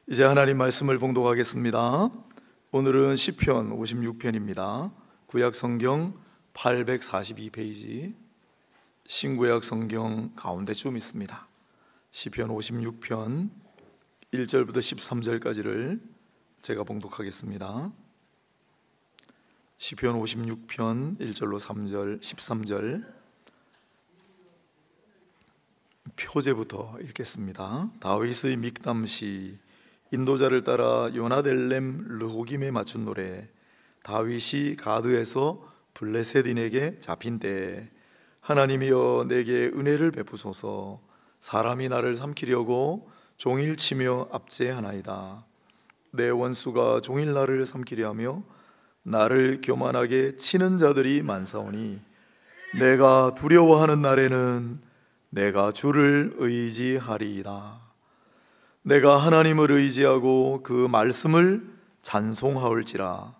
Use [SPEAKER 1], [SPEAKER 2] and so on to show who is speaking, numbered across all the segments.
[SPEAKER 1] 이제 하나님 말씀을 봉독하겠습니다. 오늘은 시편 56편입니다. 구약 성경 842페이지, 신구약 성경 가운데쯤 있습니다. 시편 56편 1절부터 13절까지를 제가 봉독하겠습니다. 시편 56편 1절로 3절, 13절 표제부터 읽겠습니다. 다윗의 믹담시, 인도자를 따라 요나델렘 르호김에 맞춘 노래. 다윗이 가드에서 블레셋인에게 잡힌 때에, 하나님이여 내게 은혜를 베푸소서. 사람이 나를 삼키려고 종일 치며 압제하나이다. 내 원수가 종일 나를 삼키려 하며 나를 교만하게 치는 자들이 많사오니, 내가 두려워하는 날에는 내가 주를 의지하리이다. 내가 하나님을 의지하고 그 말씀을 찬송하올지라.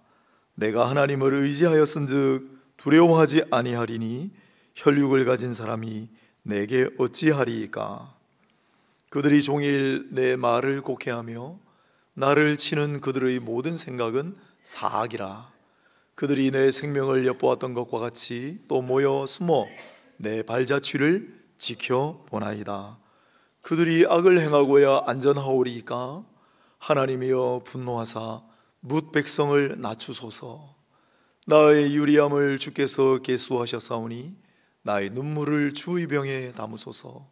[SPEAKER 1] 내가 하나님을 의지하였은즉 두려워하지 아니하리니, 혈육을 가진 사람이 내게 어찌하리이까. 그들이 종일 내 말을 곡해하며 나를 치는 그들의 모든 생각은 사악이라. 그들이 내 생명을 엿보았던 것과 같이 또 모여 숨어 내 발자취를 지켜보나이다. 그들이 악을 행하고야 안전하오리이까. 하나님이여 분노하사 뭇 백성을 낮추소서. 나의 유리함을 주께서 계수하셨사오니 나의 눈물을 주의 병에 담으소서.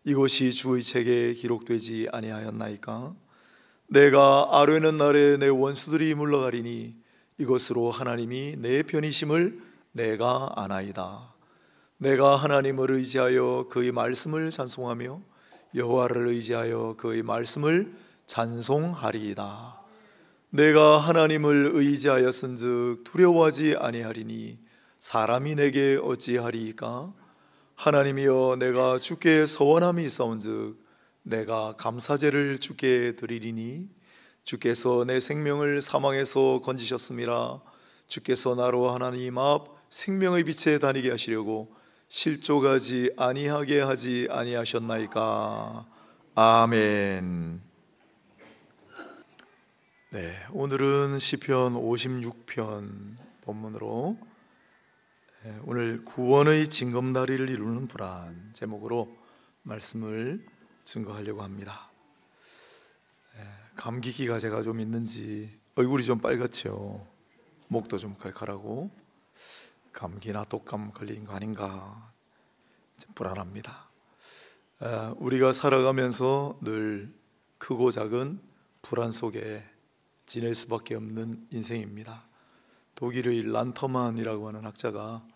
[SPEAKER 1] 이것이 주의 책에 기록되지 아니하였나이까. 내가 아뢰는 날에 내 원수들이 물러가리니, 이것으로 하나님이 내 편이심을 내가 아나이다. 내가 하나님을 의지하여 그의 말씀을 찬송하며 여호와를 의지하여 그의 말씀을 찬송하리이다. 내가 하나님을 의지하였은즉 두려워하지 아니하리니, 사람이 내게 어찌하리이까. 하나님이여 내가 주께 서원함이 있사온즉 내가 감사제를 주께 드리리니, 주께서 내 생명을 사망에서 건지셨음이라. 주께서 나로 하나님 앞 생명의 빛에 다니게 하시려고 실족하지 아니하게 하지 아니하셨나이까. 아멘. 네, 오늘은 시편 56편 본문으로 오늘 구원의 징검다리를 이루는 불안 제목으로 말씀을 증거하려고 합니다. 감기기가 제가 좀 있는지 얼굴이 좀 빨갛죠. 목도 좀 칼칼하고 감기나 독감 걸린 거 아닌가 불안합니다. 우리가 살아가면서 늘 크고 작은 불안 속에 지낼 수밖에 없는 인생입니다. 독일의 란터만이라고 하는 학자가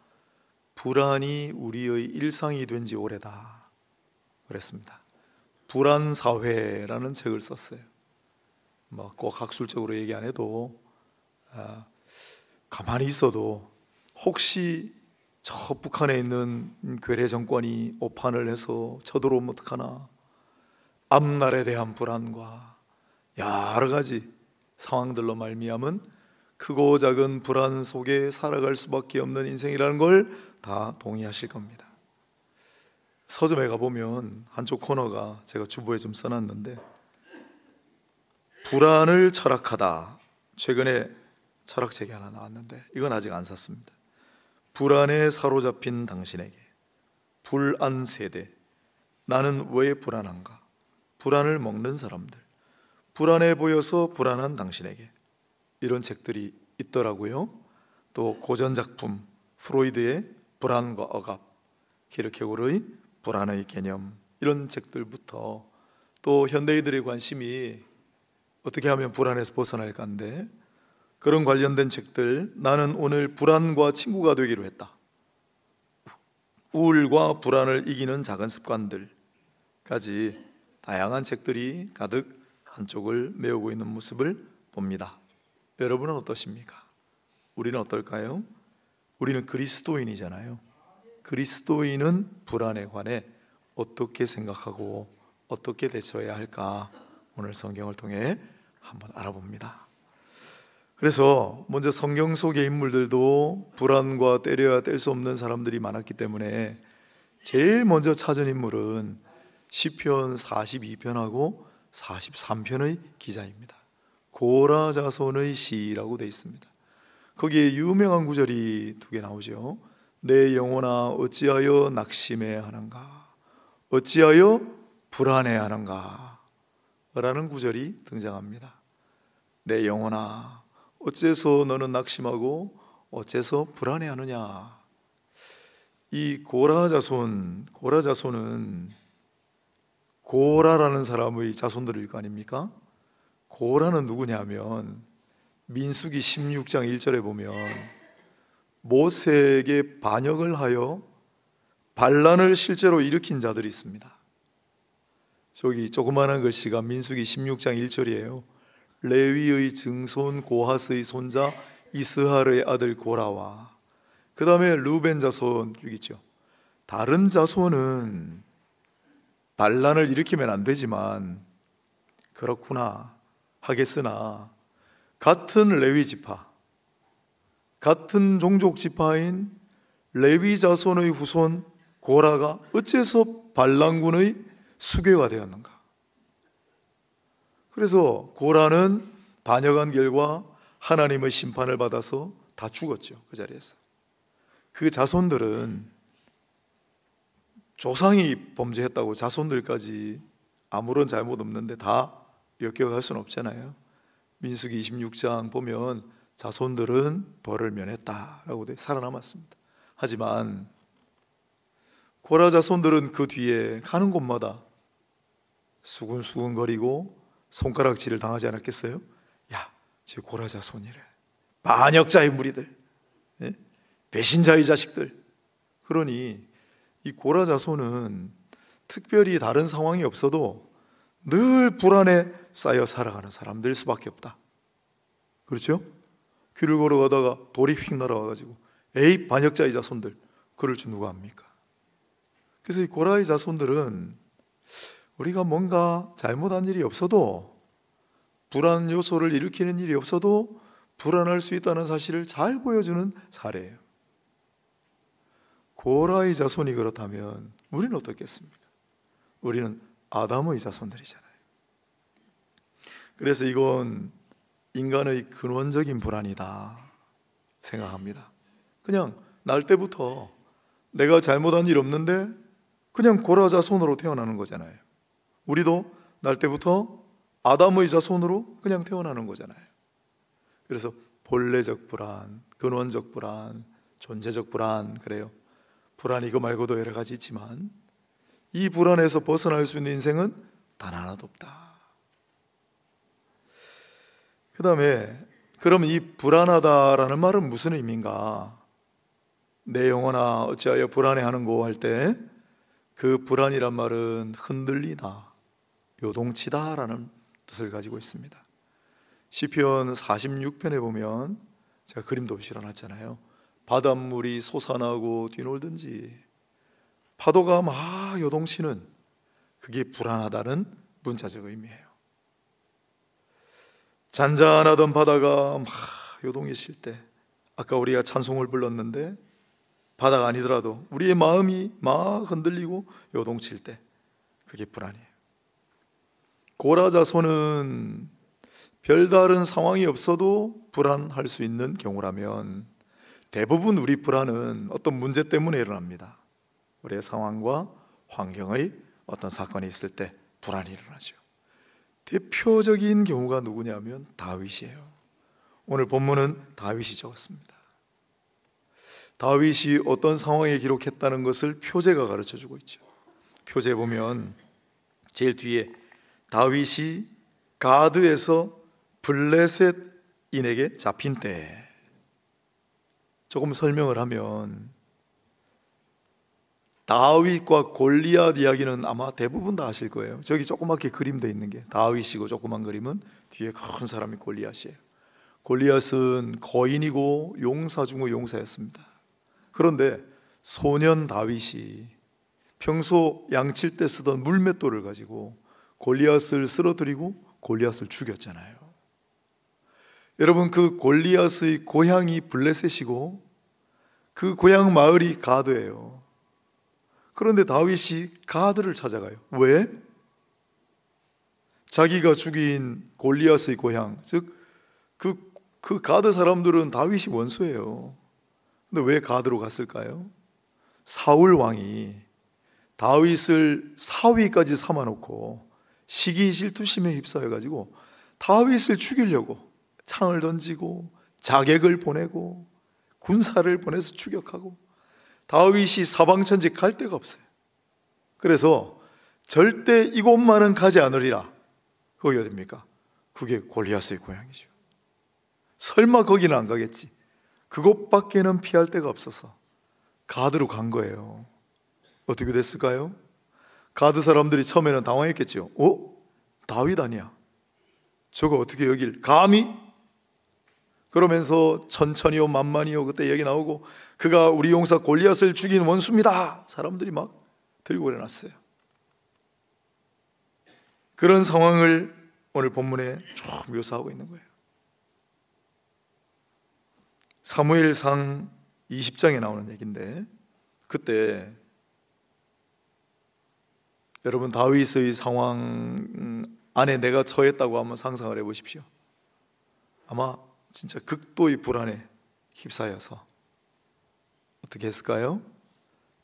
[SPEAKER 1] 불안이 우리의 일상이 된 지 오래다 그랬습니다. 불안사회라는 책을 썼어요. 꼭 학술적으로 얘기 안 해도 가만히 있어도 혹시 저 북한에 있는 괴뢰 정권이 오판을 해서 쳐들어오면 어떡하나, 앞날에 대한 불안과 여러 가지 상황들로 말미암은 크고 작은 불안 속에 살아갈 수밖에 없는 인생이라는 걸 다 동의하실 겁니다. 서점에 가보면 한쪽 코너가 제가 주보에 좀 써놨는데, 불안을 철학하다, 최근에 철학책이 하나 나왔는데 이건 아직 안 샀습니다. 불안에 사로잡힌 당신에게, 불안 세대, 나는 왜 불안한가, 불안을 먹는 사람들, 불안해 보여서 불안한 당신에게, 이런 책들이 있더라고요. 또 고전 작품 프로이드의 불안과 억압, 키르케고르의 불안의 개념, 이런 책들부터 또 현대인들의 관심이 어떻게 하면 불안에서 벗어날까인데, 그런 관련된 책들, 나는 오늘 불안과 친구가 되기로 했다, 우울과 불안을 이기는 작은 습관들까지 다양한 책들이 가득 한쪽을 메우고 있는 모습을 봅니다. 여러분은 어떠십니까? 우리는 어떨까요? 우리는 그리스도인이잖아요. 그리스도인은 불안에 관해 어떻게 생각하고 어떻게 대처해야 할까, 오늘 성경을 통해 한번 알아봅니다. 그래서 먼저 성경 속의 인물들도 불안과 때려야 뗄 수 없는 사람들이 많았기 때문에 제일 먼저 찾은 인물은 시편 42편하고 43편의 기자입니다. 고라 자손의 시라고 되어 있습니다. 거기에 유명한 구절이 두 개 나오죠. 내 영혼아 어찌하여 낙심해하는가, 어찌하여 불안해하는가 라는 구절이 등장합니다. 내 영혼아 어째서 너는 낙심하고 어째서 불안해하느냐. 이 고라 자손은 고라라는 사람의 자손들일 거 아닙니까? 고라는 누구냐면 민수기 16장 1절에 보면 모세에게 반역을 하여 반란을 실제로 일으킨 자들이 있습니다. 저기 조그마한 글씨가 민수기 16장 1절이에요. 레위의 증손 고핫의 손자 이스할의 아들 고라와 그 다음에 르벤 자손 여기 있죠. 다른 자손은 반란을 일으키면 안 되지만 그렇구나 하겠으나 같은 레위 지파, 같은 종족 지파인 레위 자손의 후손 고라가 어째서 반란군의 수괴가 되었는가? 그래서 고라는 반역한 결과 하나님의 심판을 받아서 다 죽었죠. 그 자리에서. 그 자손들은 조상이 범죄했다고 자손들까지 아무런 잘못 없는데 다 역겨할 수는 없잖아요. 민수기 26장 보면 자손들은 벌을 면했다라고 살아남았습니다. 하지만 고라 자손들은 그 뒤에 가는 곳마다 수군수군거리고 손가락질을 당하지 않았겠어요? 야, 저 고라 자손이래, 반역자의 무리들, 배신자의 자식들. 그러니 이 고라 자손은 특별히 다른 상황이 없어도 늘 불안에 쌓여 살아가는 사람들 수밖에 없다. 그렇죠? 길을 걸어가다가 돌이 휙 날아와가지고 에이 반역자의 자손들, 그럴 줄 누가 압니까? 그래서 이 고라의 자손들은 우리가 뭔가 잘못한 일이 없어도, 불안 요소를 일으키는 일이 없어도 불안할 수 있다는 사실을 잘 보여주는 사례예요. 고라의 자손이 그렇다면 우리는 어떻겠습니까? 우리는 아담의 자손들이잖아요. 그래서 이건 인간의 근원적인 불안이다 생각합니다. 그냥 날 때부터 내가 잘못한 일 없는데 그냥 고라 자손으로 태어나는 거잖아요. 우리도 날 때부터 아담의 자손으로 그냥 태어나는 거잖아요. 그래서 본래적 불안, 근원적 불안, 존재적 불안, 그래요. 불안 이거 말고도 여러 가지 있지만 이 불안에서 벗어날 수 있는 인생은 단 하나도 없다. 그 다음에 그럼 이 불안하다라는 말은 무슨 의미인가? 내 영혼아 어찌하여 불안해하는고 할 때 그 불안이란 말은 흔들리다, 요동치다라는 뜻을 가지고 있습니다. 시편 46편에 보면 제가 그림도 실어놨잖아요. 바닷물이 솟아나고 뒤놀든지 파도가 막 요동치는, 그게 불안하다는 문자적 의미예요. 잔잔하던 바다가 막 요동이 칠 때, 아까 우리가 찬송을 불렀는데 바다가 아니더라도 우리의 마음이 막 흔들리고 요동칠 때 그게 불안이에요. 고라 자손은 별다른 상황이 없어도 불안할 수 있는 경우라면 대부분 우리 불안은 어떤 문제 때문에 일어납니다. 우리의 상황과 환경의 어떤 사건이 있을 때 불안이 일어나죠. 대표적인 경우가 누구냐면 다윗이에요. 오늘 본문은 다윗이 적었습니다. 다윗이 어떤 상황에 기록했다는 것을 표제가 가르쳐주고 있죠. 표제에 보면 제일 뒤에 다윗이 가드에서 블레셋인에게 잡힌 때, 조금 설명을 하면 다윗과 골리앗 이야기는 아마 대부분 다 아실 거예요. 저기 조그맣게 그림되어 있는 게 다윗이고 조그만 그림은 뒤에 큰 사람이 골리앗이에요. 골리앗은 거인이고 용사 중의 용사였습니다. 그런데 소년 다윗이 평소 양칠 때 쓰던 물맷돌을 가지고 골리앗을 쓰러뜨리고 골리앗을 죽였잖아요. 여러분, 그 골리앗의 고향이 블레셋이고 그 고향 마을이 가드예요. 그런데 다윗이 가드를 찾아가요. 왜? 자기가 죽인 골리앗의 고향, 즉 그 가드 사람들은 다윗이 원수예요. 근데 왜 가드로 갔을까요? 사울 왕이 다윗을 사위까지 삼아놓고 시기 질투심에 휩싸여가지고 다윗을 죽이려고 창을 던지고 자객을 보내고 군사를 보내서 추격하고, 다윗이 사방천지 갈 데가 없어요. 그래서 절대 이곳만은 가지 않으리라. 거기 어딥니까? 그게 골리앗의 고향이죠. 설마 거기는 안 가겠지. 그곳밖에는 피할 데가 없어서 가드로 간 거예요. 어떻게 됐을까요? 가드 사람들이 처음에는 당황했겠죠. 다윗 아니야? 저거 어떻게 여길 감히? 그러면서 천천히요 만만히요 그때 얘기 나오고, 그가 우리 용사 골리앗을 죽인 원수입니다. 사람들이 막 들고 일어났어요. 그런 상황을 오늘 본문에 쭉 묘사하고 있는 거예요. 사무엘상 20장에 나오는 얘기인데, 그때 여러분 다윗의 상황 안에 내가 처했다고 한번 상상을 해보십시오. 아마 진짜 극도의 불안에 휩싸여서 어떻게 했을까요?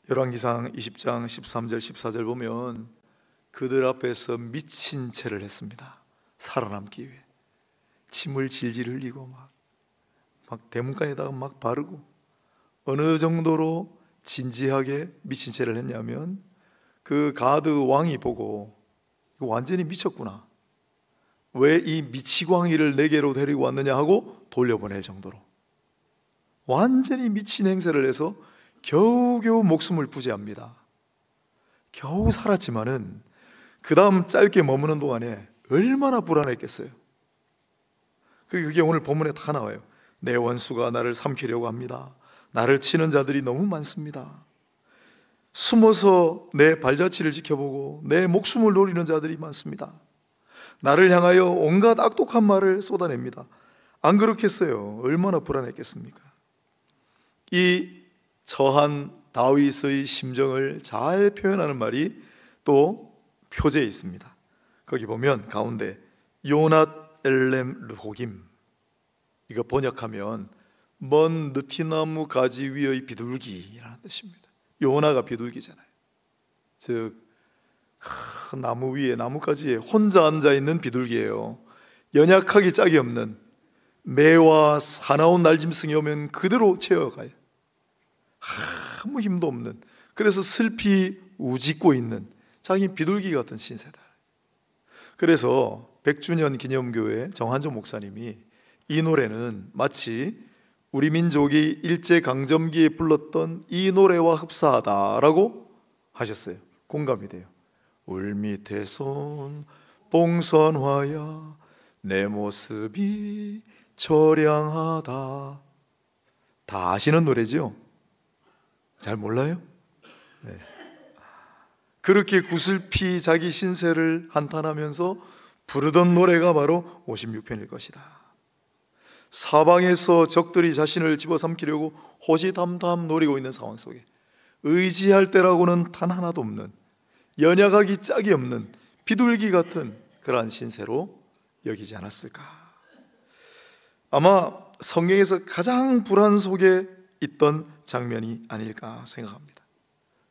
[SPEAKER 1] 열왕기상 20장 13절 14절 보면 그들 앞에서 미친 채를 했습니다. 살아남기 위해 침을 질질 흘리고 막 대문간에다가 막 바르고, 어느 정도로 진지하게 미친 채를 했냐면 그 가드 왕이 보고 이거 완전히 미쳤구나, 왜 이 미치광이를 내게로 데리고 왔느냐 하고 돌려보낼 정도로 완전히 미친 행세를 해서 겨우겨우 목숨을 부지합니다. 겨우 살았지만은 그 다음 짧게 머무는 동안에 얼마나 불안했겠어요. 그리고 그게 오늘 본문에 다 나와요. 내 원수가 나를 삼키려고 합니다. 나를 치는 자들이 너무 많습니다. 숨어서 내 발자취를 지켜보고 내 목숨을 노리는 자들이 많습니다. 나를 향하여 온갖 악독한 말을 쏟아냅니다. 안 그렇겠어요? 얼마나 불안했겠습니까? 이 처한 다윗의 심정을 잘 표현하는 말이 또 표제에 있습니다. 거기 보면 가운데 요낫 엘렘 르호김, 이거 번역하면 먼 느티나무 가지 위의 비둘기라는 뜻입니다. 요나가 비둘기잖아요. 즉 나무 위에, 나뭇가지에 혼자 앉아있는 비둘기예요. 연약하기 짝이 없는, 매와 사나운 날짐승이 오면 그대로 채워가요. 아무 힘도 없는, 그래서 슬피 우짖고 있는 자기 비둘기 같은 신세다. 그래서 100주년 기념교회 정한종 목사님이 이 노래는 마치 우리 민족이 일제강점기에 불렀던 이 노래와 흡사하다라고 하셨어요. 공감이 돼요. 울 밑에 손 봉선화야 내 모습이 처량하다. 다 아시는 노래죠? 잘 몰라요? 네. 그렇게 구슬피 자기 신세를 한탄하면서 부르던 노래가 바로 56편일 것이다. 사방에서 적들이 자신을 집어삼키려고 호시탐탐 노리고 있는 상황 속에 의지할 때라고는 단 하나도 없는, 연약하기 짝이 없는 비둘기 같은 그러한 신세로 여기지 않았을까. 아마 성경에서 가장 불안 속에 있던 장면이 아닐까 생각합니다.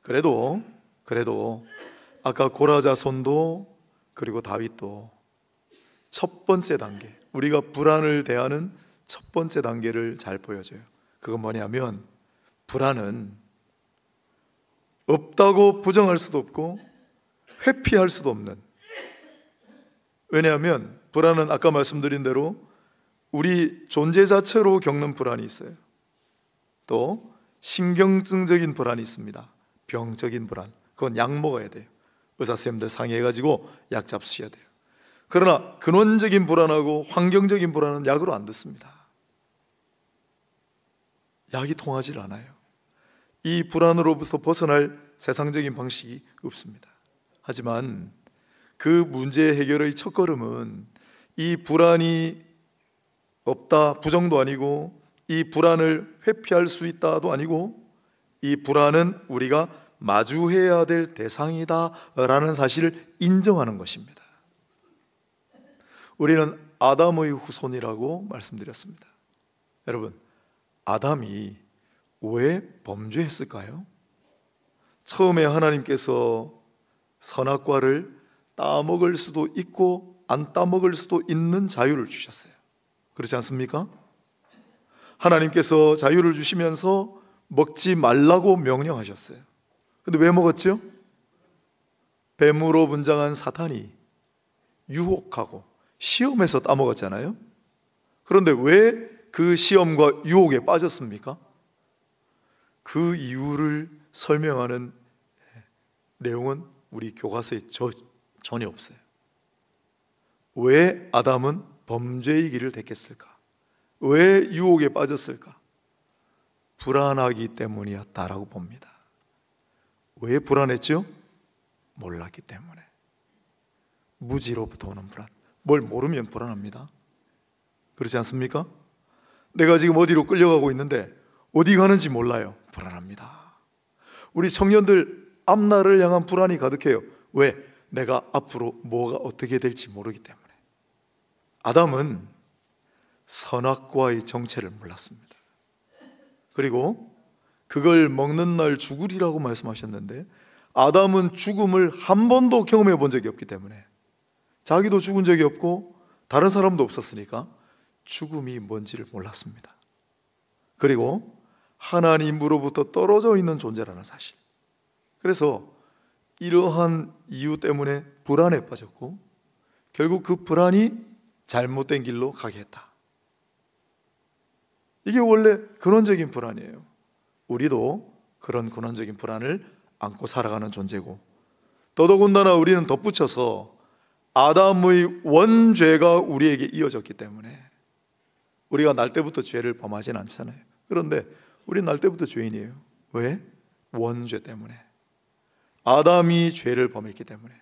[SPEAKER 1] 그래도 아까 고라자손도 그리고 다윗도 첫 번째 단계, 우리가 불안을 대하는 첫 번째 단계를 잘 보여줘요. 그건 뭐냐면, 불안은 없다고 부정할 수도 없고 회피할 수도 없는, 왜냐하면 불안은 아까 말씀드린 대로 우리 존재 자체로 겪는 불안이 있어요. 또 신경증적인 불안이 있습니다. 병적인 불안, 그건 약 먹어야 돼요. 의사선생님들 상의해가지고 약 잡수셔야 돼요. 그러나 근원적인 불안하고 환경적인 불안은 약으로 안 듣습니다. 약이 통하지 않아요. 이 불안으로부터 벗어날 세상적인 방식이 없습니다. 하지만 그 문제 해결의 첫걸음은 이 불안이 없다 부정도 아니고, 이 불안을 회피할 수 있다도 아니고, 이 불안은 우리가 마주해야 될 대상이다 라는 사실을 인정하는 것입니다. 우리는 아담의 후손이라고 말씀드렸습니다. 여러분, 아담이 왜 범죄했을까요? 처음에 하나님께서 선악과를 따먹을 수도 있고 안 따먹을 수도 있는 자유를 주셨어요. 그렇지 않습니까? 하나님께서 자유를 주시면서 먹지 말라고 명령하셨어요. 근데 왜 먹었죠? 뱀으로 분장한 사탄이 유혹하고 시험해서 따먹었잖아요. 그런데 왜 그 시험과 유혹에 빠졌습니까? 그 이유를 설명하는 내용은 우리 교과서에 전혀 없어요. 왜 아담은 범죄의 길을 택했을까? 왜 유혹에 빠졌을까? 불안하기 때문이었다라고 봅니다. 왜 불안했죠? 몰랐기 때문에. 무지로부터 오는 불안. 뭘 모르면 불안합니다. 그렇지 않습니까? 내가 지금 어디로 끌려가고 있는데 어디 가는지 몰라요. 불안합니다. 우리 청년들 앞날을 향한 불안이 가득해요. 왜? 내가 앞으로 뭐가 어떻게 될지 모르기 때문에. 아담은 선악과의 정체를 몰랐습니다. 그리고 그걸 먹는 날 죽으리라고 말씀하셨는데, 아담은 죽음을 한 번도 경험해 본 적이 없기 때문에, 자기도 죽은 적이 없고 다른 사람도 없었으니까 죽음이 뭔지를 몰랐습니다. 그리고 하나님으로부터 떨어져 있는 존재라는 사실. 그래서 이러한 이유 때문에 불안에 빠졌고, 결국 그 불안이 잘못된 길로 가게 했다. 이게 원래 근원적인 불안이에요. 우리도 그런 근원적인 불안을 안고 살아가는 존재고, 더더군다나 우리는 덧붙여서 아담의 원죄가 우리에게 이어졌기 때문에 우리가 날 때부터 죄를 범하진 않잖아요. 그런데 우리는 날 때부터 죄인이에요. 왜? 원죄 때문에. 아담이 죄를 범했기 때문에.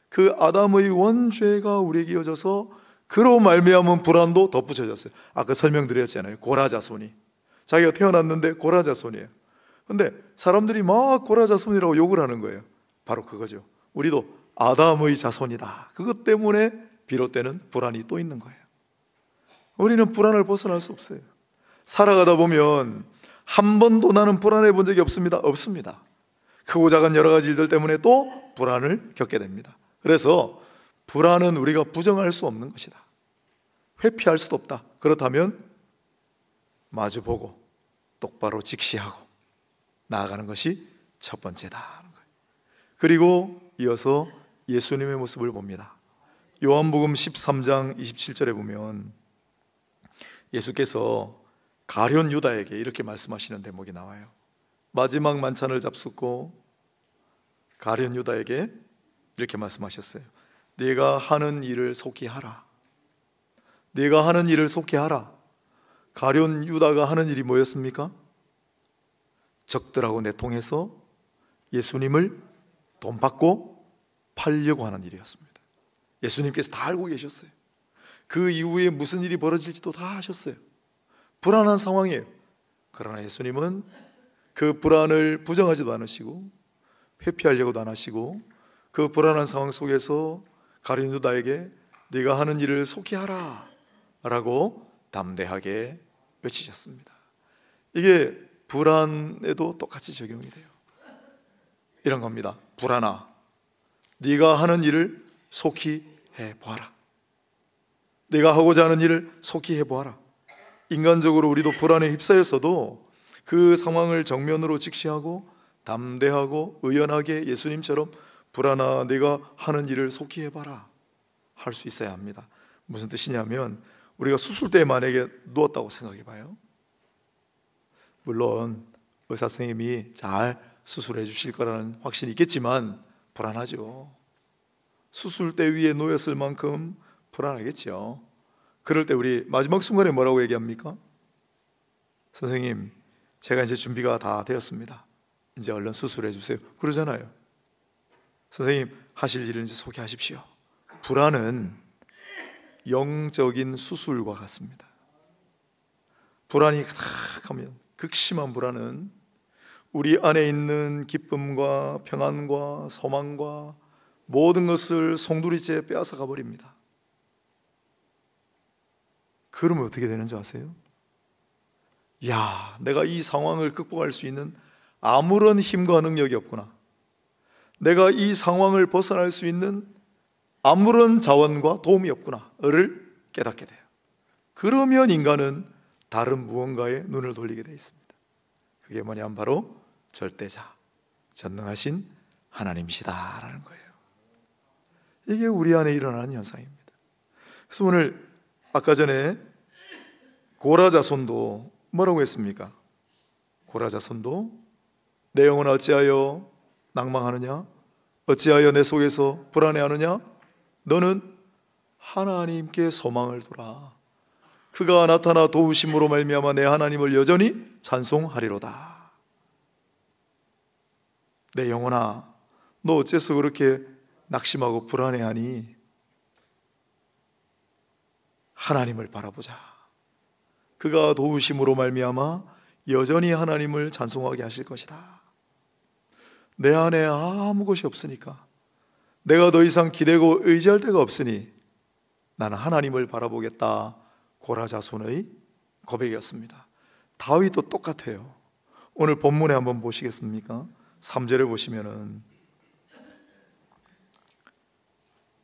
[SPEAKER 1] 그 아담의 원죄가 우리에게 이어져서 그로 말미암은 불안도 덧붙여졌어요. 아까 설명드렸잖아요. 고라자손이. 자기가 태어났는데 고라자손이에요. 근데 사람들이 막 고라자손이라고 욕을 하는 거예요. 바로 그거죠. 우리도 아담의 자손이다. 그것 때문에 비롯되는 불안이 또 있는 거예요. 우리는 불안을 벗어날 수 없어요. 살아가다 보면 한 번도 나는 불안해 본 적이 없습니다. 없습니다. 크고 작은 여러 가지 일들 때문에 또 불안을 겪게 됩니다. 그래서 불안은 우리가 부정할 수 없는 것이다. 회피할 수도 없다. 그렇다면 마주보고 똑바로 직시하고 나아가는 것이 첫 번째다. 그리고 이어서 예수님의 모습을 봅니다. 요한복음 13장 27절에 보면 예수께서 가룟 유다에게 이렇게 말씀하시는 대목이 나와요. 마지막 만찬을 잡숫고 가룟 유다에게 이렇게 말씀하셨어요. 네가 하는 일을 속히 하라. 네가 하는 일을 속히 하라. 가룟 유다가 하는 일이 뭐였습니까? 적들하고 내통해서 예수님을 돈 받고 팔려고 하는 일이었습니다. 예수님께서 다 알고 계셨어요. 그 이후에 무슨 일이 벌어질지도 다 아셨어요. 불안한 상황이에요. 그러나 예수님은 그 불안을 부정하지도 않으시고 회피하려고도 안 하시고 그 불안한 상황 속에서 가룟 유다에게 네가 하는 일을 속히 하라 라고 담대하게 외치셨습니다. 이게 불안에도 똑같이 적용이 돼요. 이런 겁니다. 불안아, 네가 하는 일을 속히 해보아라. 네가 하고자 하는 일을 속히 해보아라. 인간적으로 우리도 불안에 휩싸였어도 그 상황을 정면으로 직시하고 담대하고 의연하게 예수님처럼 불안아, 네가 하는 일을 속히 해봐라 할 수 있어야 합니다. 무슨 뜻이냐면 우리가 수술대에 만약에 누웠다고 생각해봐요. 물론 의사 선생님이 잘 수술해 주실 거라는 확신이 있겠지만 불안하죠. 수술대 위에 놓였을 만큼 불안하겠죠. 그럴 때 우리 마지막 순간에 뭐라고 얘기합니까? 선생님, 제가 이제 준비가 다 되었습니다. 이제 얼른 수술해 주세요. 그러잖아요. 선생님, 하실 일을 이제 소개하십시오. 불안은 영적인 수술과 같습니다. 불안이 가득하면, 극심한 불안은 우리 안에 있는 기쁨과 평안과 소망과 모든 것을 송두리째 빼앗아가 버립니다. 그러면 어떻게 되는 줄 아세요? 야, 내가 이 상황을 극복할 수 있는 아무런 힘과 능력이 없구나. 내가 이 상황을 벗어날 수 있는 아무런 자원과 도움이 없구나를 깨닫게 돼요. 그러면 인간은 다른 무언가에 눈을 돌리게 되어 있습니다. 그게 뭐냐면 바로 절대자, 전능하신 하나님이시다라는 거예요. 이게 우리 안에 일어나는 현상입니다. 그래서 오늘 아까 전에 고라자손도 뭐라고 했습니까? 고라자손도 내 영혼아 어찌하여 낭망하느냐? 어찌하여 내 속에서 불안해하느냐? 너는 하나님께 소망을 두라. 그가 나타나 도우심으로 말미암아 내 하나님을 여전히 찬송하리로다. 내 영혼아, 너 어째서 그렇게 낙심하고 불안해하니? 하나님을 바라보자. 그가 도우심으로 말미암아 여전히 하나님을 찬송하게 하실 것이다. 내 안에 아무 것이 없으니까, 내가 더 이상 기대고 의지할 데가 없으니 나는 하나님을 바라보겠다. 고라자손의 고백이었습니다. 다윗도 똑같아요. 오늘 본문에 한번 보시겠습니까? 3절에 보시면은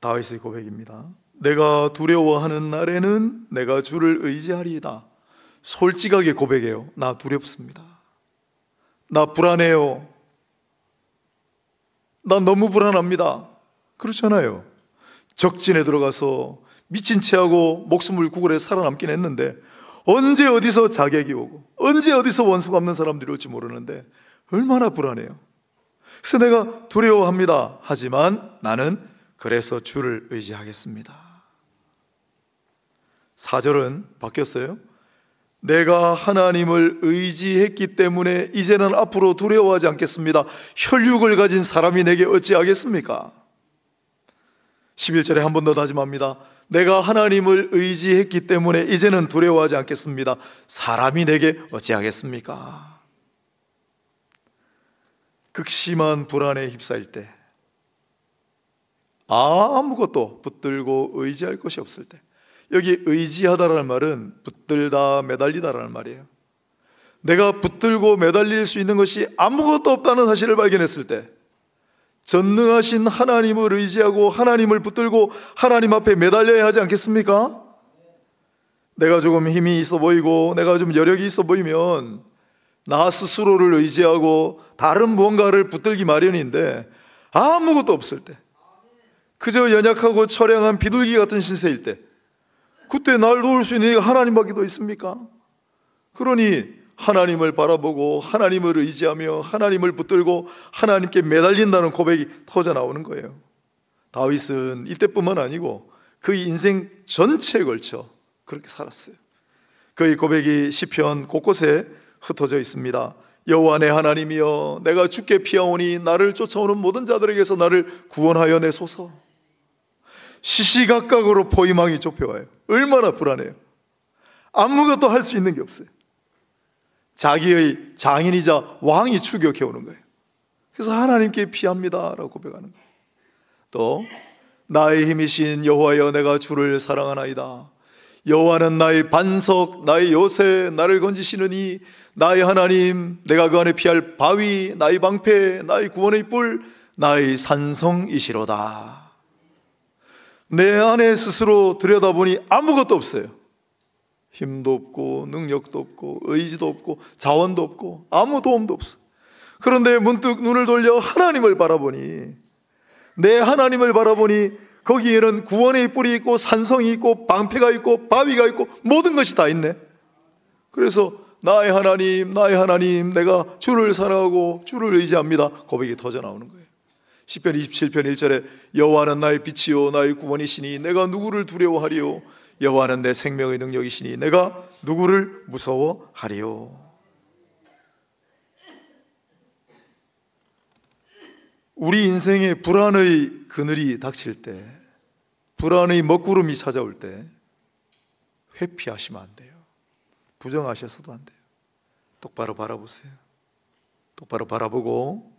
[SPEAKER 1] 다윗의 고백입니다. 내가 두려워하는 날에는 내가 주를 의지하리이다. 솔직하게 고백해요. 나 두렵습니다. 나 불안해요. 나 너무 불안합니다. 그렇잖아요. 적진에 들어가서 미친 채 하고 목숨을 구걸해 살아남긴 했는데 언제 어디서 자객이 오고 언제 어디서 원수가 없는 사람들이 올지 모르는데 얼마나 불안해요. 그래서 내가 두려워합니다. 하지만 나는 그래서 주를 의지하겠습니다. 4절은 바뀌었어요. 내가 하나님을 의지했기 때문에 이제는 앞으로 두려워하지 않겠습니다. 혈육을 가진 사람이 내게 어찌하겠습니까? 11절에 한 번 더 다짐합니다. 내가 하나님을 의지했기 때문에 이제는 두려워하지 않겠습니다. 사람이 내게 어찌하겠습니까? 극심한 불안에 휩싸일 때, 아무것도 붙들고 의지할 것이 없을 때, 여기 의지하다라는 말은 붙들다, 매달리다라는 말이에요. 내가 붙들고 매달릴 수 있는 것이 아무것도 없다는 사실을 발견했을 때, 전능하신 하나님을 의지하고 하나님을 붙들고 하나님 앞에 매달려야 하지 않겠습니까? 내가 조금 힘이 있어 보이고 내가 좀 여력이 있어 보이면 나 스스로를 의지하고 다른 무언가를 붙들기 마련인데, 아무것도 없을 때, 그저 연약하고 처량한 비둘기 같은 신세일 때, 그때 날 도울 수 있는 하나님밖에 더 있습니까? 그러니 하나님을 바라보고 하나님을 의지하며 하나님을 붙들고 하나님께 매달린다는 고백이 터져 나오는 거예요. 다윗은 이때뿐만 아니고 그의 인생 전체에 걸쳐 그렇게 살았어요. 그의 고백이 시편 곳곳에 흩어져 있습니다. 여호와 내 하나님이여, 내가 주께 피하오니 나를 쫓아오는 모든 자들에게서 나를 구원하여 내소서. 시시각각으로 포위망이 좁혀와요. 얼마나 불안해요. 아무것도 할 수 있는 게 없어요. 자기의 장인이자 왕이 추격해 오는 거예요. 그래서 하나님께 피합니다 라고 고백하는 거예요. 또 나의 힘이신 여호와여, 내가 주를 사랑하나이다. 여호와는 나의 반석, 나의 요새, 나를 건지시느니 나의 하나님, 내가 그 안에 피할 바위, 나의 방패, 나의 구원의 뿔, 나의 산성이시로다. 내 안에 스스로 들여다보니 아무것도 없어요. 힘도 없고 능력도 없고 의지도 없고 자원도 없고 아무 도움도 없어. 그런데 문득 눈을 돌려 하나님을 바라보니, 내 하나님을 바라보니 거기에는 구원의 뿔이 있고 산성이 있고 방패가 있고 바위가 있고 모든 것이 다 있네. 그래서 나의 하나님, 나의 하나님, 내가 주를 사랑하고 주를 의지합니다 고백이 터져 나오는 거예요. 시편 27편 1절에 여호와는 나의 빛이요 나의 구원이시니 내가 누구를 두려워하리요. 여호와는 내 생명의 능력이시니 내가 누구를 무서워하리요. 우리 인생에 불안의 그늘이 닥칠 때, 불안의 먹구름이 찾아올 때 회피하시면 안 돼요. 부정하셔서도 안 돼요. 똑바로 바라보세요. 똑바로 바라보고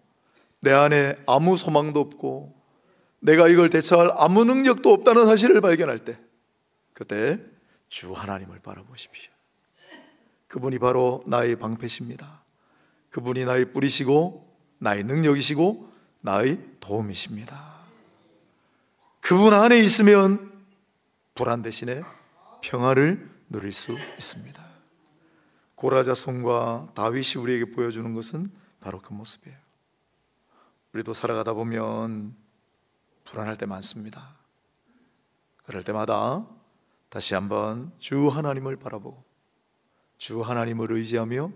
[SPEAKER 1] 내 안에 아무 소망도 없고 내가 이걸 대처할 아무 능력도 없다는 사실을 발견할 때, 그때 주 하나님을 바라보십시오. 그분이 바로 나의 방패십니다. 그분이 나의 뿌리시고 나의 능력이시고 나의 도움이십니다. 그분 안에 있으면 불안 대신에 평화를 누릴 수 있습니다. 고라자손과 다윗이 우리에게 보여주는 것은 바로 그 모습이에요. 우리도 살아가다 보면 불안할 때 많습니다. 그럴 때마다 다시 한번 주 하나님을 바라보고 주 하나님을 의지하며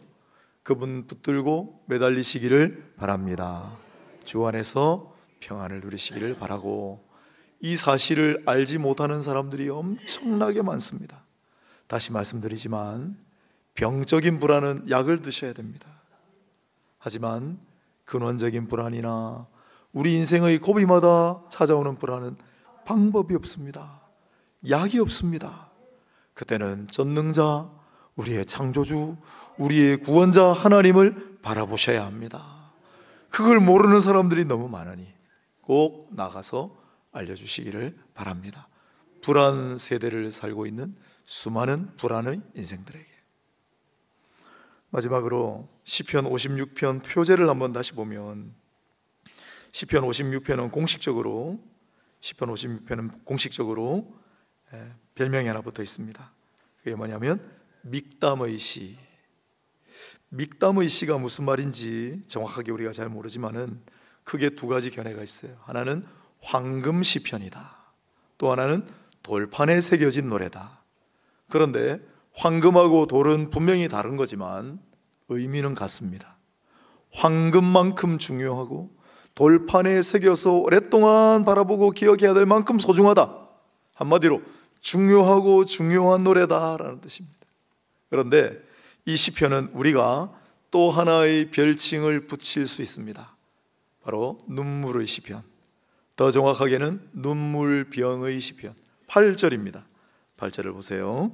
[SPEAKER 1] 그분 붙들고 매달리시기를 바랍니다. 주 안에서 평안을 누리시기를 바라고, 이 사실을 알지 못하는 사람들이 엄청나게 많습니다. 다시 말씀드리지만 병적인 불안은 약을 드셔야 됩니다. 하지만 근원적인 불안이나 우리 인생의 고비마다 찾아오는 불안은 방법이 없습니다. 약이 없습니다. 그때는 전능자, 우리의 창조주, 우리의 구원자 하나님을 바라보셔야 합니다. 그걸 모르는 사람들이 너무 많으니 꼭 나가서 알려주시기를 바랍니다. 불안 세대를 살고 있는 수많은 불안의 인생들에게. 마지막으로 시편 56편 표제를 한번 다시 보면, 시편 56편은 공식적으로 별명이 하나 붙어 있습니다. 그게 뭐냐면 믹담의 시. 믹담의 시가 무슨 말인지 정확하게 우리가 잘 모르지만은 크게 두 가지 견해가 있어요. 하나는 황금 시편이다. 또 하나는 돌판에 새겨진 노래다. 그런데 황금하고 돌은 분명히 다른 거지만 의미는 같습니다. 황금만큼 중요하고 돌판에 새겨서 오랫동안 바라보고 기억해야 될 만큼 소중하다. 한마디로 중요하고 중요한 노래다라는 뜻입니다. 그런데 이 시편은 우리가 또 하나의 별칭을 붙일 수 있습니다. 바로 눈물의 시편, 더 정확하게는 눈물병의 시편. 8절입니다. 8절을 보세요.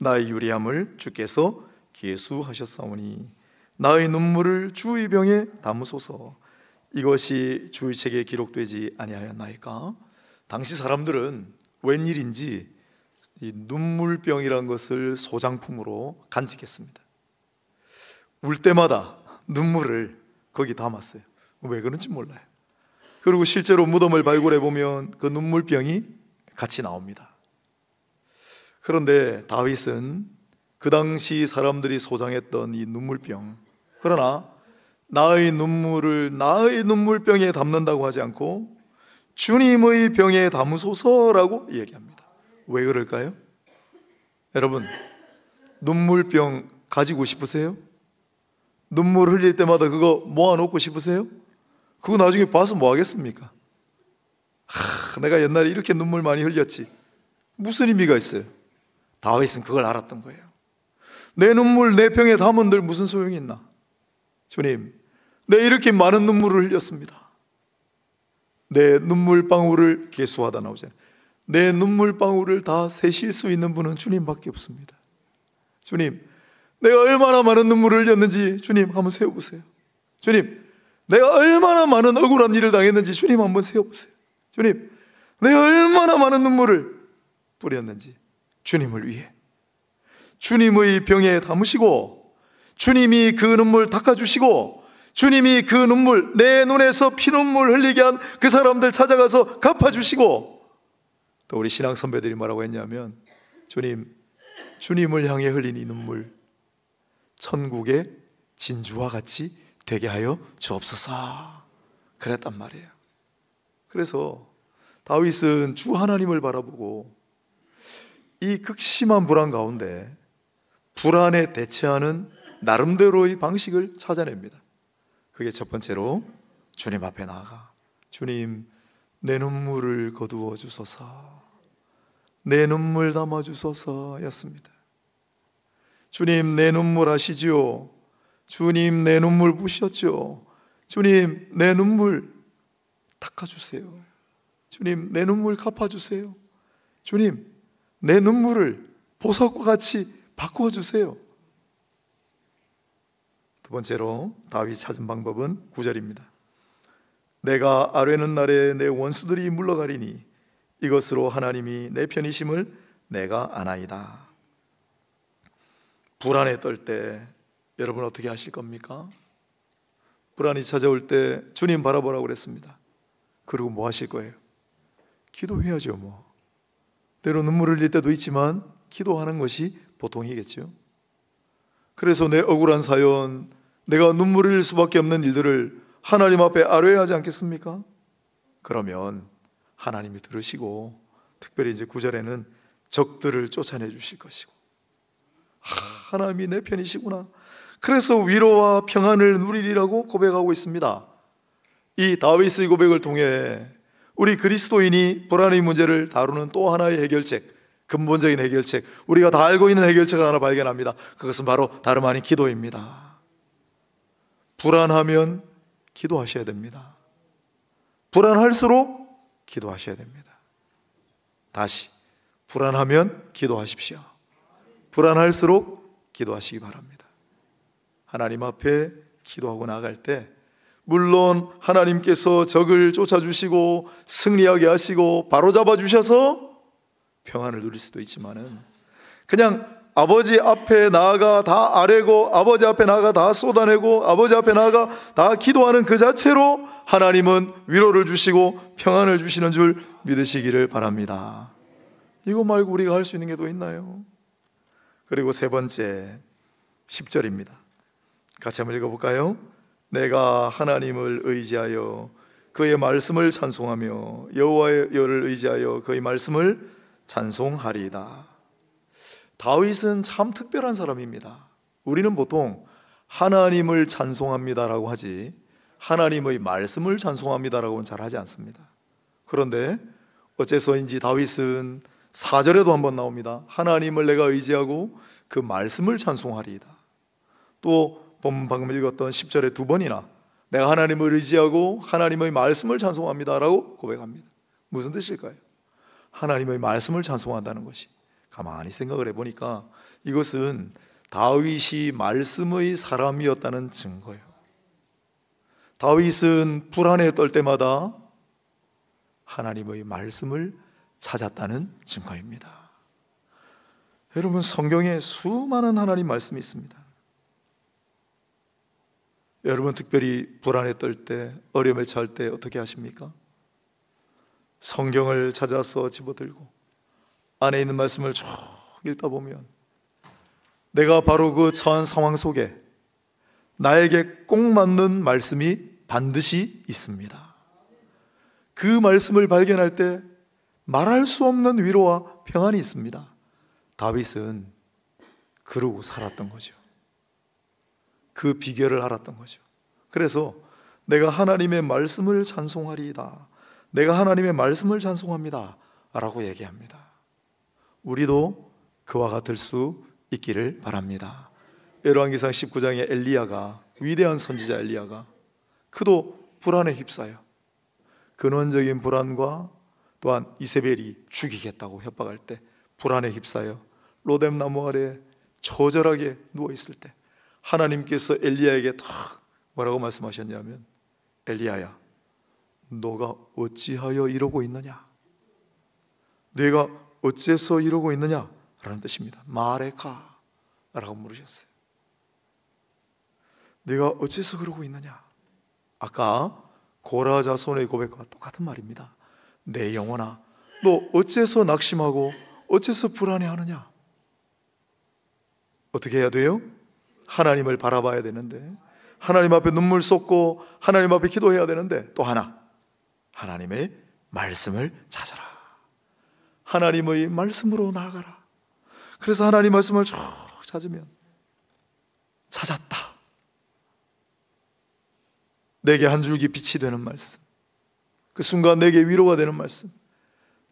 [SPEAKER 1] 나의 유리함을 주께서 계수하셨사오니 나의 눈물을 주의 병에 담으소서. 이것이 주의 책에 기록되지 아니하였나이까. 당시 사람들은 웬일인지 이 눈물병이라는 것을 소장품으로 간직했습니다. 울 때마다 눈물을 거기 담았어요. 왜 그런지 몰라요. 그리고 실제로 무덤을 발굴해 보면 그 눈물병이 같이 나옵니다. 그런데 다윗은 그 당시 사람들이 소장했던 이 눈물병, 그러나 나의 눈물을 나의 눈물병에 담는다고 하지 않고 주님의 병에 담으소서라고 얘기합니다. 왜 그럴까요? 여러분, 눈물병 가지고 싶으세요? 눈물 흘릴 때마다 그거 모아놓고 싶으세요? 그거 나중에 봐서 뭐 하겠습니까? 내가 옛날에 이렇게 눈물 많이 흘렸지. 무슨 의미가 있어요? 다윗은 그걸 알았던 거예요. 내 눈물 내 병에 담은들 무슨 소용이 있나? 주님, 내 이렇게 많은 눈물을 흘렸습니다. 내 눈물방울을 계수하다 나오잖아요. 내 눈물방울을 다 세실 수 있는 분은 주님밖에 없습니다. 주님, 내가 얼마나 많은 눈물을 흘렸는지 주님 한번 세어보세요. 주님, 내가 얼마나 많은 억울한 일을 당했는지 주님 한번 세어보세요. 주님, 내가 얼마나 많은 눈물을 뿌렸는지 주님을 위해 주님의 병에 담으시고 주님이 그 눈물 닦아주시고 주님이 그 눈물, 내 눈에서 피눈물 흘리게 한 그 사람들 찾아가서 갚아주시고, 또 우리 신앙 선배들이 뭐라고 했냐면 주님을 향해 흘린 이 눈물 천국의 진주와 같이 되게 하여 주옵소서 그랬단 말이에요. 그래서 다윗은 주 하나님을 바라보고 이 극심한 불안 가운데 불안에 대처하는 나름대로의 방식을 찾아냅니다. 그게 첫 번째로 주님 앞에 나아가 주님, 내 눈물을 거두어 주소서, 내 눈물 담아 주소서 였습니다. 주님, 내 눈물 아시지요? 주님, 내 눈물 보셨죠? 주님, 내 눈물 닦아주세요. 주님, 내 눈물 갚아주세요. 주님, 내 눈물을 보석과 같이 바꾸어주세요. 두 번째로 다윗이 찾은 방법은 9절입니다. 내가 아뢰는 날에 내 원수들이 물러가리니 이것으로 하나님이 내 편이심을 내가 아나이다. 불안에 떨 때 여러분 어떻게 하실 겁니까? 불안이 찾아올 때 주님 바라보라고 그랬습니다. 그리고 뭐 하실 거예요? 기도해야죠. 뭐 때로 눈물을 흘릴 때도 있지만 기도하는 것이 보통이겠죠. 그래서 내 억울한 사연, 내가 눈물을 흘릴 수밖에 없는 일들을 하나님 앞에 아뢰야 하지 않겠습니까? 그러면 하나님이 들으시고 특별히 이제 9절에는 적들을 쫓아내 주실 것이고, 하나님이 내 편이시구나, 그래서 위로와 평안을 누리리라고 고백하고 있습니다. 이 다윗의 고백을 통해 우리 그리스도인이 불안의 문제를 다루는 또 하나의 해결책, 근본적인 해결책, 우리가 다 알고 있는 해결책을 하나 발견합니다. 그것은 바로 다름 아닌 기도입니다. 불안하면 기도하셔야 됩니다. 불안할수록 기도하셔야 됩니다. 다시, 불안하면 기도하십시오. 불안할수록 기도하시기 바랍니다. 하나님 앞에 기도하고 나갈 때 물론 하나님께서 적을 쫓아주시고 승리하게 하시고 바로잡아 주셔서 평안을 누릴 수도 있지만은, 그냥 아버지 앞에 나아가 다 아뢰고 아버지 앞에 나아가 다 쏟아내고 아버지 앞에 나아가 다 기도하는 그 자체로 하나님은 위로를 주시고 평안을 주시는 줄 믿으시기를 바랍니다. 이거 말고 우리가 할 수 있는 게 또 있나요? 그리고 세 번째 10절입니다. 같이 한번 읽어볼까요? 내가 하나님을 의지하여 그의 말씀을 찬송하며 여호와를 의지하여 그의 말씀을 찬송하리이다. 다윗은 참 특별한 사람입니다. 우리는 보통 하나님을 찬송합니다라고 하지 하나님의 말씀을 찬송합니다라고는 잘 하지 않습니다. 그런데 어째서인지 다윗은 4절에도 한번 나옵니다. 하나님을 내가 의지하고 그 말씀을 찬송하리이다. 또 방금 읽었던 10절에 두 번이나 내가 하나님을 의지하고 하나님의 말씀을 찬송합니다라고 고백합니다. 무슨 뜻일까요? 하나님의 말씀을 찬송한다는 것이, 가만히 생각을 해보니까 이것은 다윗이 말씀의 사람이었다는 증거예요. 다윗은 불안에 떨 때마다 하나님의 말씀을 찾았다는 증거입니다. 여러분, 성경에 수많은 하나님 말씀이 있습니다. 여러분 특별히 불안에 떨 때, 어려움에 처할 때 어떻게 하십니까? 성경을 찾아서 집어들고 안에 있는 말씀을 쭉 읽다 보면 내가 바로 그 처한 상황 속에 나에게 꼭 맞는 말씀이 반드시 있습니다. 그 말씀을 발견할 때 말할 수 없는 위로와 평안이 있습니다. 다윗은 그러고 살았던 거죠. 그 비결을 알았던 거죠. 그래서 내가 하나님의 말씀을 찬송하리이다, 내가 하나님의 말씀을 찬송합니다 라고 얘기합니다. 우리도 그와 같을 수 있기를 바랍니다. 열왕기상 19장의 엘리야가, 위대한 선지자 엘리야가 그도 불안에 휩싸여 근원적인 불안과 또한 이세벨이 죽이겠다고 협박할 때 불안에 휩싸여 로뎀 나무 아래 처절하게 누워있을 때 하나님께서 엘리야에게 딱 뭐라고 말씀하셨냐면, 엘리야야, 너가 어찌하여 이러고 있느냐? 네가 어째서 이러고 있느냐? 라는 뜻입니다. 마레카 라고 물으셨어요. 네가 어째서 그러고 있느냐? 아까 고라 자손의 고백과 똑같은 말입니다. 내 영혼아, 너 어째서 낙심하고 어째서 불안해하느냐? 어떻게 해야 돼요? 하나님을 바라봐야 되는데, 하나님 앞에 눈물 쏟고 하나님 앞에 기도해야 되는데, 또 하나, 하나님의 말씀을 찾아라. 하나님의 말씀으로 나아가라. 그래서 하나님 말씀을 쭉 찾으면 찾았다. 내게 한 줄기 빛이 되는 말씀, 그 순간 내게 위로가 되는 말씀,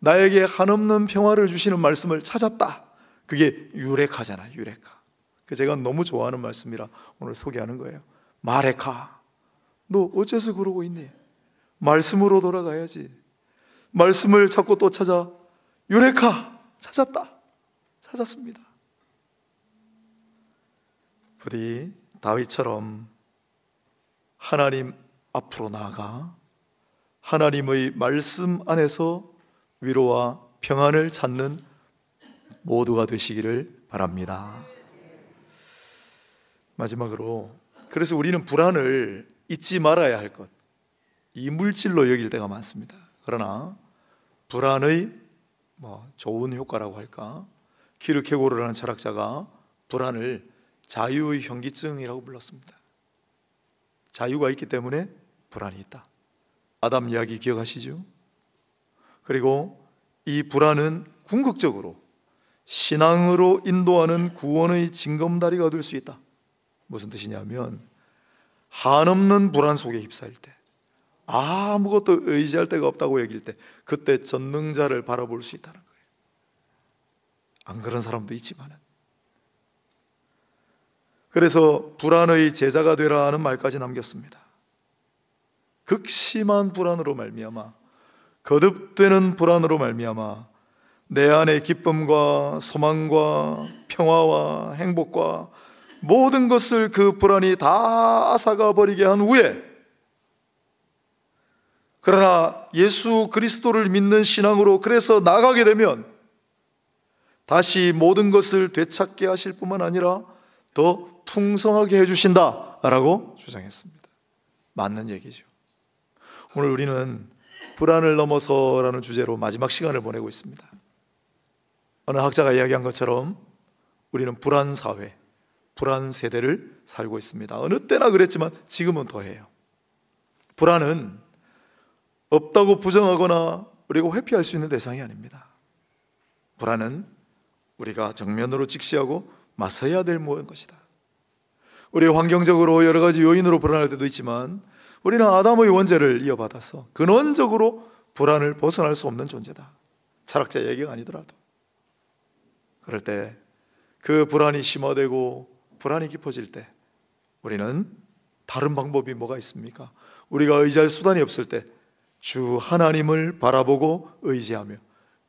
[SPEAKER 1] 나에게 한없는 평화를 주시는 말씀을 찾았다. 그게 유레카잖아요. 유레카. 제가 너무 좋아하는 말씀이라 오늘 소개하는 거예요. 마레카, 너 어째서 그러고 있니? 말씀으로 돌아가야지. 말씀을 찾고 또 찾아. 유레카, 찾았다. 찾았습니다. 부디 다윗처럼 하나님 앞으로 나아가 하나님의 말씀 안에서 위로와 평안을 찾는 모두가 되시기를 바랍니다. 마지막으로, 그래서 우리는 불안을 잊지 말아야 할 것, 이 물질로 여길 때가 많습니다. 그러나 불안의 좋은 효과라고 할까, 키르케고르라는 철학자가 불안을 자유의 현기증이라고 불렀습니다. 자유가 있기 때문에 불안이 있다. 아담 이야기 기억하시죠? 그리고 이 불안은 궁극적으로 신앙으로 인도하는 구원의 징검다리가 될 수 있다. 무슨 뜻이냐면, 한없는 불안 속에 휩싸일 때, 아무것도 의지할 데가 없다고 여길 때, 그때 전능자를 바라볼 수 있다는 거예요. 안 그런 사람도 있지만은. 그래서 불안의 제자가 되라는 말까지 남겼습니다. 극심한 불안으로 말미암아, 거듭되는 불안으로 말미암아 내 안에 기쁨과 소망과 평화와 행복과 모든 것을 그 불안이 다 앗아가 버리게 한 후에, 그러나 예수 그리스도를 믿는 신앙으로 그래서 나가게 되면 다시 모든 것을 되찾게 하실 뿐만 아니라 더 풍성하게 해주신다라고 주장했습니다. 맞는 얘기죠. 오늘 우리는 불안을 넘어서라는 주제로 마지막 시간을 보내고 있습니다. 어느 학자가 이야기한 것처럼 우리는 불안 사회, 불안 세대를 살고 있습니다. 어느 때나 그랬지만 지금은 더해요. 불안은 없다고 부정하거나 그리고 회피할 수 있는 대상이 아닙니다. 불안은 우리가 정면으로 직시하고 맞서야 될 것이다. 우리 환경적으로 여러 가지 요인으로 불안할 때도 있지만, 우리는 아담의 원죄를 이어받아서 근원적으로 불안을 벗어날 수 없는 존재다. 철학자 얘기가 아니더라도. 그럴 때 그 불안이 심화되고 불안이 깊어질 때 우리는 다른 방법이 뭐가 있습니까? 우리가 의지할 수단이 없을 때 주 하나님을 바라보고 의지하며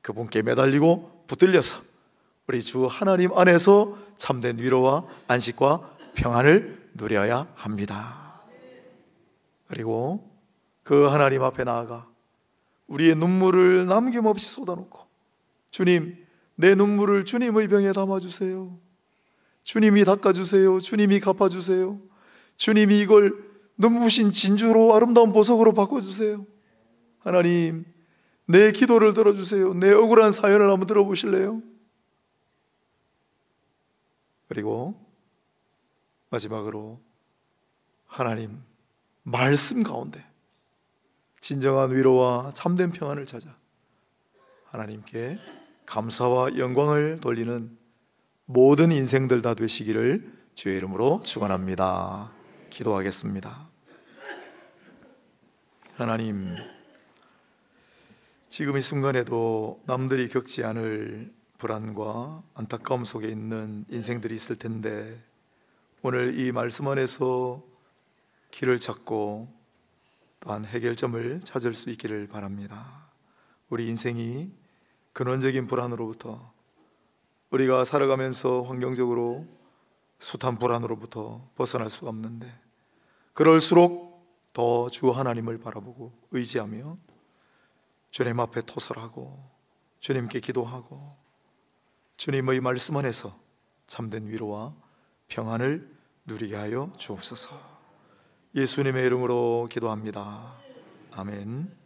[SPEAKER 1] 그분께 매달리고 붙들려서 우리 주 하나님 안에서 참된 위로와 안식과 평안을 누려야 합니다. 그리고 그 하나님 앞에 나아가 우리의 눈물을 남김없이 쏟아놓고, 주님, 내 눈물을 주님의 병에 담아주세요. 주님이 닦아주세요. 주님이 갚아주세요. 주님이 이걸 눈부신 진주로 아름다운 보석으로 바꿔주세요. 하나님, 내 기도를 들어주세요. 내 억울한 사연을 한번 들어보실래요? 그리고 마지막으로 하나님 말씀 가운데 진정한 위로와 참된 평안을 찾아 하나님께 감사와 영광을 돌리는 모든 인생들 다 되시기를 주의 이름으로 축원합니다. 기도하겠습니다. 하나님, 지금 이 순간에도 남들이 겪지 않을 불안과 안타까움 속에 있는 인생들이 있을 텐데, 오늘 이 말씀 안에서 길을 찾고 또한 해결점을 찾을 수 있기를 바랍니다. 우리 인생이 근원적인 불안으로부터, 우리가 살아가면서 환경적으로 숱한 불안으로부터 벗어날 수가 없는데, 그럴수록 더 주 하나님을 바라보고 의지하며 주님 앞에 토설하고 주님께 기도하고 주님의 말씀 안에서 참된 위로와 평안을 누리게 하여 주옵소서. 예수님의 이름으로 기도합니다. 아멘.